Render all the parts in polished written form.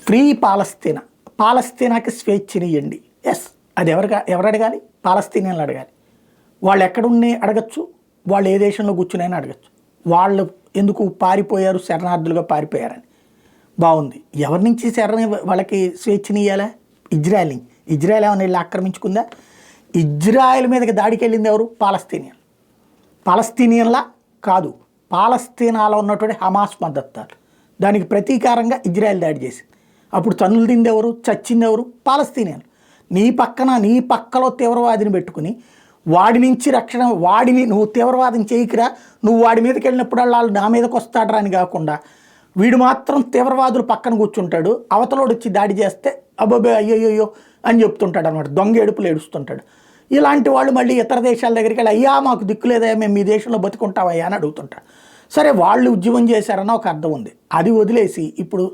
Free పాలస్తీనా, పాలస్తీనాకి స్వేచ్ఛనియండి. Yes, అది ఎవరు అడగాలి? పాలస్తీనియన్లు అడగాలి. వాళ్ళు ఎక్కడున్నా అడగచ్చు, వాళ్ళు ఏ దేశంలో కూర్చునైనా అడగచ్చు. వాళ్ళు ఎందుకు పారిపోయారు, శరణార్థులుగా పారిపోయారని. బాగుంది. ఎవరి నుంచి వాళ్ళకి స్వేచ్ఛనియ్యాలా? ఇజ్రాయెల్ నుంచి. ఇజ్రాయెల్ ఏమైనా వెళ్ళి ఆక్రమించుకుందా? ఇజ్రాయెల్ మీదకి దాడికి వెళ్ళింది ఎవరు? పాలస్తీనియన్లా కాదు, పాలస్తీనాలో ఉన్నటువంటి హమాస్ మద్దతుదారులు. దానికి ప్రతీకారంగా ఇజ్రాయెల్ దాడి చేసింది. అప్పుడు తన్నులు తింది ఎవరు, చచ్చింది ఎవరు? పాలస్తీనియన్లు. నీ పక్కలో తీవ్రవాదిని పెట్టుకుని వాడి నుంచి రక్షణ, వాడిని నువ్వు తీవ్రవాదం చేయకురా, నువ్వు వాడి మీదకి వెళ్ళినప్పుడు వాళ్ళు నా మీదకి వస్తాడరా అని కాకుండా వీడు మాత్రం తీవ్రవాదులు పక్కన కూర్చుంటాడు, అవతలోడు వచ్చి దాడి చేస్తే అబ్బోబే అయ్యయ్యో అని చెప్తుంటాడు అనమాట. దొంగ ఏడుపులు ఏడుస్తుంటాడు. ఇలాంటి వాళ్ళు మళ్ళీ ఇతర దేశాల దగ్గరికి వెళ్ళి అయ్యా మాకు దిక్కులేదా, మేము మీ దేశంలో బతుకుంటావయ్యా అని అడుగుతుంటారు. సరే, వాళ్ళు ఉద్యమం చేశారన్న ఒక అర్థం ఉంది. అది వదిలేసి ఇప్పుడు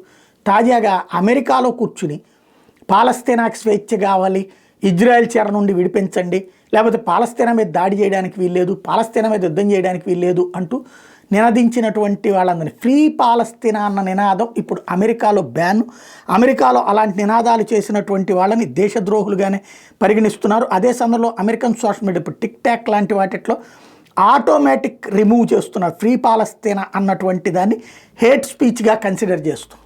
తాజాగా అమెరికాలో కూర్చుని పాలస్తీనాకి స్వేచ్ఛ కావాలి, ఇజ్రాయెల్ చెర నుండి విడిపించండి, లేకపోతే పాలస్తీనా మీద దాడి చేయడానికి వీల్లేదు, పాలస్తీనా మీద యుద్ధం చేయడానికి వీల్లేదు అంటూ నినదించినటువంటి వాళ్ళందరినీ, ఫ్రీ పాలస్తీనా అన్న నినాదం ఇప్పుడు అమెరికాలో బ్యాన్. అమెరికాలో అలాంటి నినాదాలు చేసినటువంటి వాళ్ళని దేశద్రోహులుగానే పరిగణిస్తున్నారు. అదే సమయంలో అమెరికన్ సోషల్ మీడియా ఇప్పుడు టిక్ టాక్ లాంటి వాటిలో ఆటోమేటిక్ రిమూవ్ చేస్తున్నారు. ఫ్రీ పాలస్తీనా అన్నటువంటి దాన్ని హేట్ స్పీచ్గా కన్సిడర్ చేస్తున్నారు.